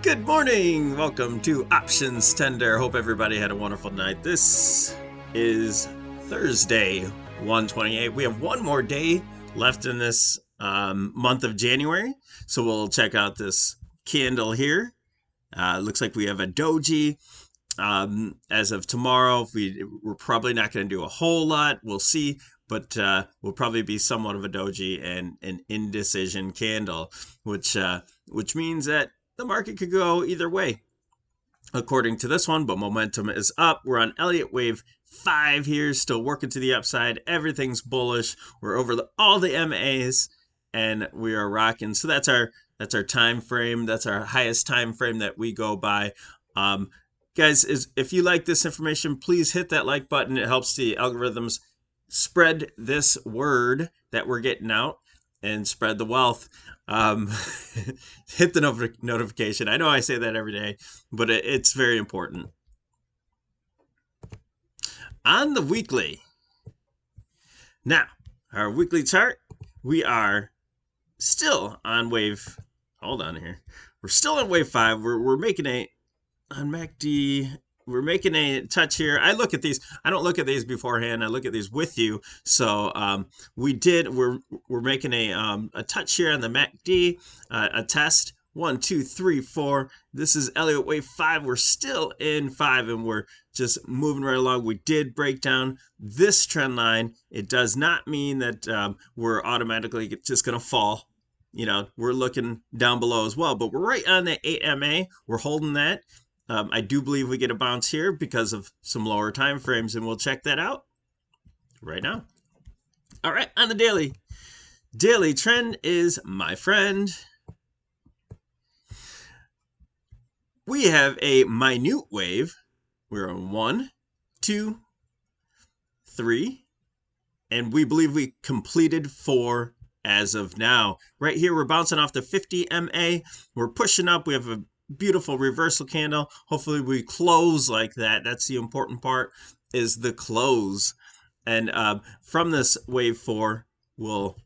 Good morning! Welcome to Options Tender. Hope everybody had a wonderful night. This is Thursday, 1/28. We have one more day left in this month of January, so we'll check out this candle here. Looks like we have a doji. As of tomorrow, we're probably not going to do a whole lot. We'll see, but will probably be somewhat of a doji and an indecision candle, which means that the market could go either way, according to this one. But momentum is up. We're on Elliott wave 5 here, still working to the upside. Everything's bullish. We're over all the MAs, and we are rocking. So that's our time frame. That's our highest time frame that we go by. Guys, if you like this information, please hit that like button. It helps the algorithms spread this word that we're getting out and spread the wealth. Hit the notification. I know I say that every day, but it's very important. On the weekly. Now, our weekly chart, we are still on wave. Hold on here. We're still on wave 5. We're making on MACD, we're making a touch here. I look at these. I don't look at these beforehand. I look at these with you. So we're making a touch here on the MACD, a test. 1, 2, 3, 4. This is Elliott wave 5. We're still in 5, and we're just moving right along. We did break down this trend line. It does not mean that we're automatically just going to fall. We're looking down below as well, but we're right on the 8 MA. We're holding that. I do believe we get a bounce here because of some lower time frames, and we'll check that out right now. All right, on the daily. Daily trend is my friend. We have a minute wave. We're on 1, 2, 3, and we believe we completed 4 as of now. Right here, we're bouncing off the 50 MA. We're pushing up. We have a beautiful reversal candle. Hopefully we close like that. That's the important part, is the close. And from this wave 4, we'll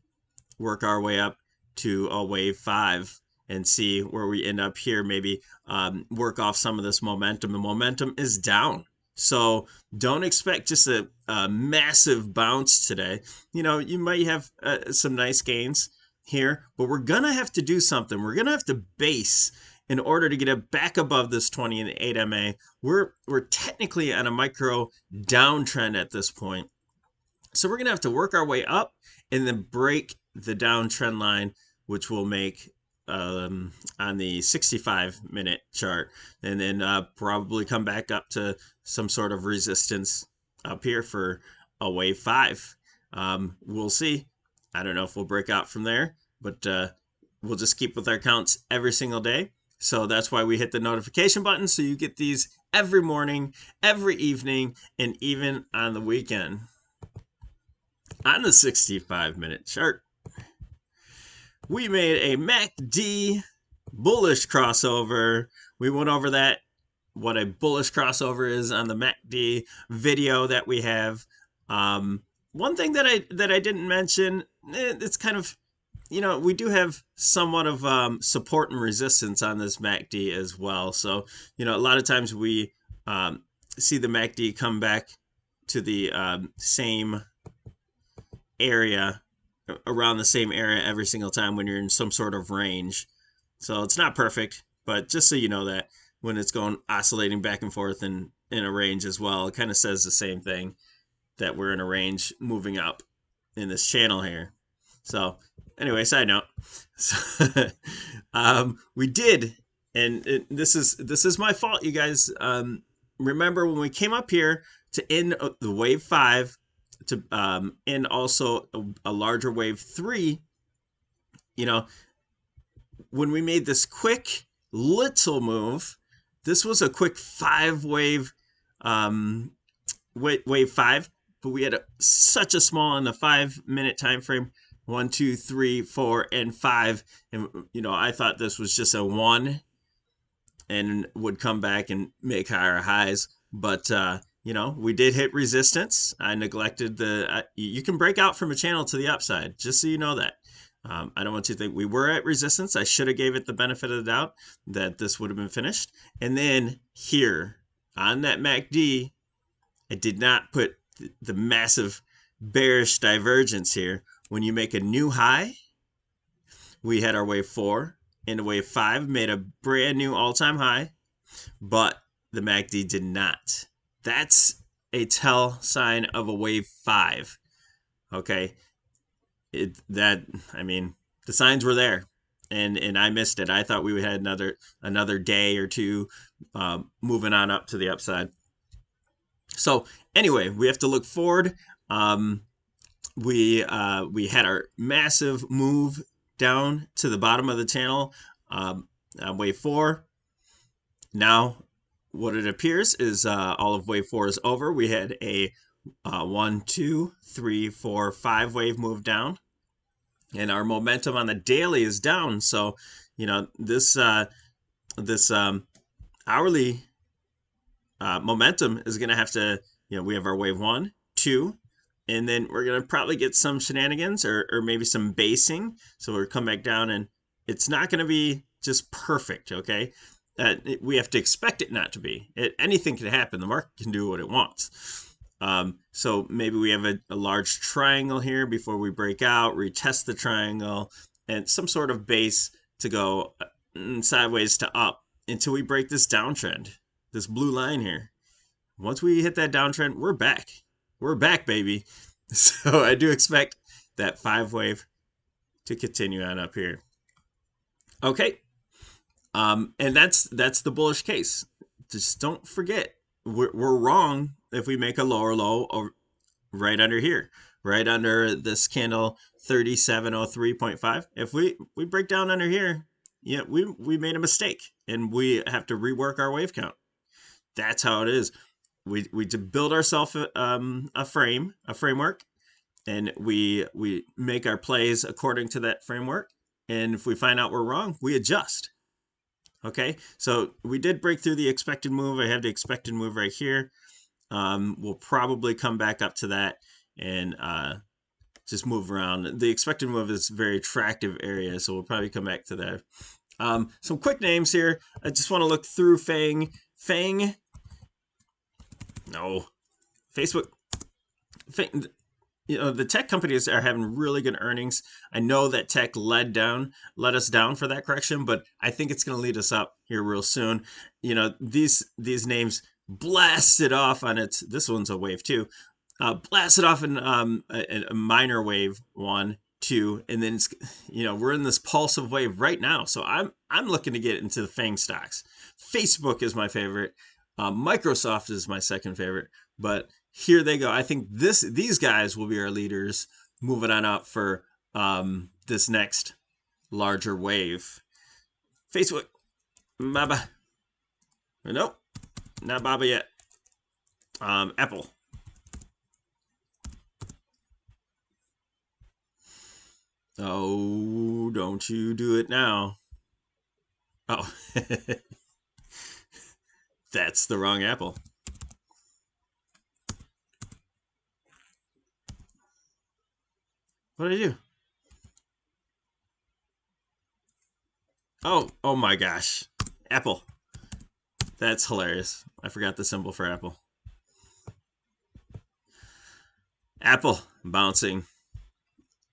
work our way up to a wave 5 and see where we end up here. Maybe work off some of this momentum. The momentum is down, so don't expect just a massive bounce today. You might have some nice gains here, but we're gonna have to do something. We're gonna have to base in order to get it back above this 20 and 8 MA. We're technically on a micro downtrend at this point. So we're going to have to work our way up and then break the downtrend line, which will make on the 65-minute chart, and then probably come back up to some sort of resistance up here for a wave 5. We'll see. I don't know if we'll break out from there, but we'll just keep with our counts every single day. So that's why we hit the notification button, so you get these every morning, every evening, and even on the weekend. On the 65-minute chart, we made a MACD bullish crossover. We went over that, what a bullish crossover is on the MACD video that we have. One thing that I didn't mention, it's kind of, we do have somewhat of support and resistance on this MACD as well. So, a lot of times we see the MACD come back to the same area, around the same area every single time when you're in some sort of range. So it's not perfect, but just so you know that when it's going oscillating back and forth in a range as well, it kind of says the same thing, that we're in a range moving up in this channel here. So anyway, side note. So, we did, and this is my fault, you guys. Remember when we came up here to end the wave 5, to end also a larger wave 3, when we made this quick little move, this was a quick 5 wave, wave 5, but we had such a small in the 5-minute time frame. 1, 2, 3, 4, and 5, and I thought this was just a 1 and would come back and make higher highs, but we did hit resistance. I neglected you can break out from a channel to the upside, just so you know that. I don't want you to think we were at resistance. I should have gave it the benefit of the doubt that this would have been finished. And then here on that MACD, I did not put the massive bearish divergence here. When you make a new high, we had our wave 4 and wave 5 made a brand new all-time high, but the MACD did not. That's a tell sign of a wave 5. Okay, I mean, the signs were there, and I missed it. I thought we had another day or two moving on up to the upside. So anyway, we have to look forward. We had our massive move down to the bottom of the channel on wave 4. Now, what it appears is all of wave 4 is over. We had a 1, 2, 3, 4, 5 wave move down, and our momentum on the daily is down. So, you know, this hourly momentum is going to have to, you know, we have our wave 1, 2, and then we're going to probably get some shenanigans or maybe some basing. So we'll come back down, and it's not going to be just perfect, okay? We have to expect it not to be. Anything can happen. The market can do what it wants. So maybe we have a large triangle here before we break out, retest the triangle, and some sort of base to go sideways to up until we break this downtrend, this blue line here. Once we hit that downtrend, we're back. We're back, baby. So I do expect that 5 wave to continue on up here. Okay. And that's the bullish case. Just don't forget, we're wrong if we make a lower low right under here, right under this candle 3703.5. If we break down under here, yeah, we made a mistake, and we have to rework our wave count. That's how it is. We build ourselves a framework, and we make our plays according to that framework. And if we find out we're wrong, we adjust. Okay, so we did break through the expected move. I have the expected move right here. We'll probably come back up to that and just move around. The expected move is a very attractive area, so we'll probably come back to that. Some quick names here. I just want to look through FAANG. FAANG. No. Facebook. FAANG. You know, the tech companies are having really good earnings. I know that tech led us down for that correction, but I think it's going to lead us up here real soon. You know, these names blasted off on its. This one's a wave 2. Blasted off in a minor wave 1, 2, and then it's, you know, we're in this pulsive wave right now. So I'm looking to get into the FAANG stocks. Facebook is my favorite. Microsoft is my second favorite, but here they go. I think these guys will be our leaders moving on up for this next larger wave. Facebook, Baba. Nope, not Baba yet. Apple. Oh, don't you do it now. Oh, that's the wrong Apple. What did I do? Oh my gosh. Apple. That's hilarious. I forgot the symbol for Apple. Apple bouncing.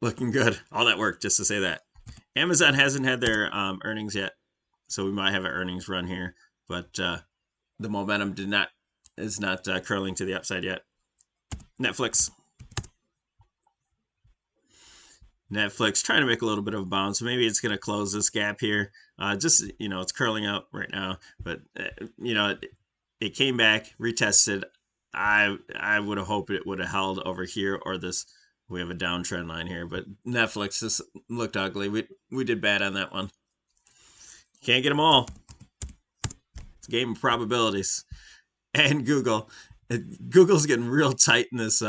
Looking good. All that work just to say that. Amazon hasn't had their earnings yet, so we might have an earnings run here, but the momentum is not curling to the upside yet. Netflix trying to make a little bit of a bounce. Maybe it's going to close this gap here. Just, you know, it's curling up right now, but you know, it came back, retested. I would have hoped it would have held over here, or this. We have a downtrend line here, but Netflix just looked ugly. We did bad on that one. Can't get them all. It's a game of probabilities. And Google's getting real tight in this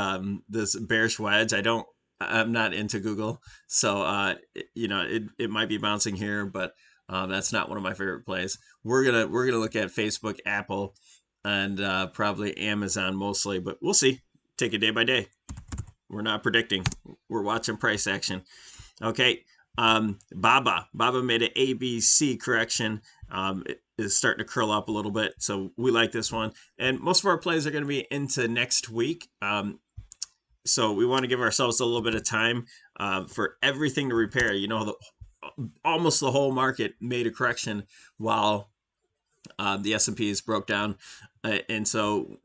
this bearish wedge. I'm not into Google, so you know, it might be bouncing here, but that's not one of my favorite plays. We're gonna look at Facebook, Apple, and probably Amazon mostly, but we'll see. Take it day by day. We're not predicting. We're watching price action. Okay. Baba made an ABC correction. It is starting to curl up a little bit, so we like this one. And most of our plays are going to be into next week. So we want to give ourselves a little bit of time for everything to repair. Almost the whole market made a correction while the S&Ps broke down. And so,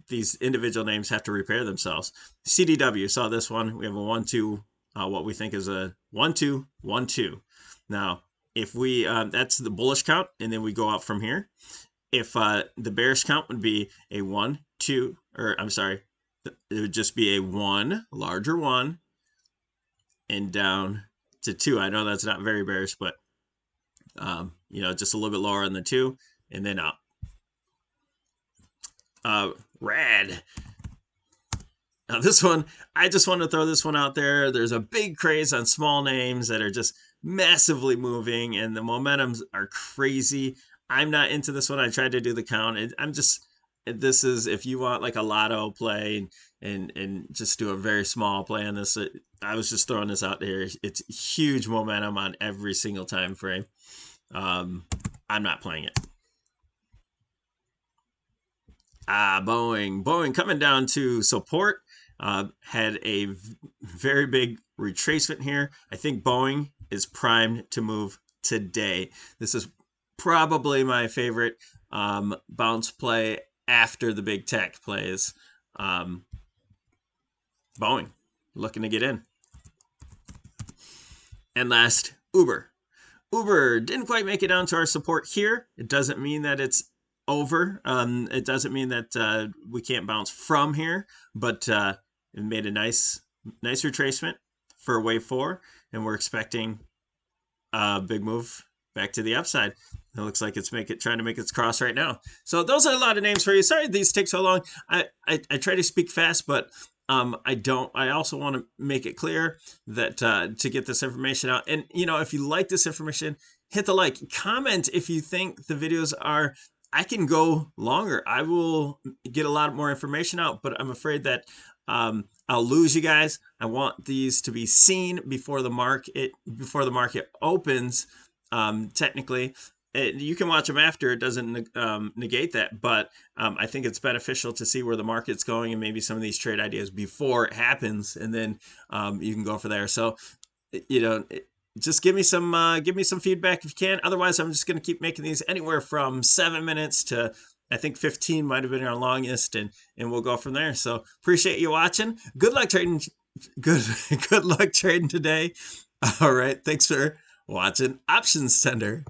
these individual names have to repair themselves. CDW, saw this one. We have a 1-2, what we think is a 1-2, 1-2. Now, if we, that's the bullish count, and then we go up from here. If the bearish count would be a 1, 2, or I'm sorry, it would just be a 1, larger 1, and down to 2. I know that's not very bearish, but, just a little bit lower on the 2, and then up. Rad. Now this one, I just want to throw this one out there. There's a big craze on small names that are just massively moving, and the momentums are crazy. I'm not into this one. I tried to do the count. This is if you want like a lotto play and just do a very small play on this. I was just throwing this out there. It's huge momentum on every single time frame. I'm not playing it. Boeing coming down to support. Had a very big retracement here. I think Boeing is primed to move today. This is probably my favorite bounce play after the big tech plays. Boeing looking to get in. And last, Uber. Uber didn't quite make it down to our support here. It doesn't mean that it's over. It doesn't mean that we can't bounce from here, but it made a nice retracement for wave 4, and we're expecting a big move back to the upside. It looks like it's trying to make its cross right now. So those are a lot of names for you. Sorry these take so long. I try to speak fast, but I don't. I also want to make it clear that to get this information out. And if you like this information, hit the like. Comment if you think the videos are. I can go longer. I will get a lot more information out, but I'm afraid that I'll lose you guys. I want these to be seen before the market opens. Technically, you can watch them after. It doesn't negate that, but I think it's beneficial to see where the market's going and maybe some of these trade ideas before it happens, and then you can go for there. So, just give me some feedback if you can. Otherwise, I'm just going to keep making these anywhere from 7 minutes to I think 15 might have been our longest, and we'll go from there. So appreciate you watching. Good luck trading. Good luck trading today. All right. Thanks for watching Options Tender.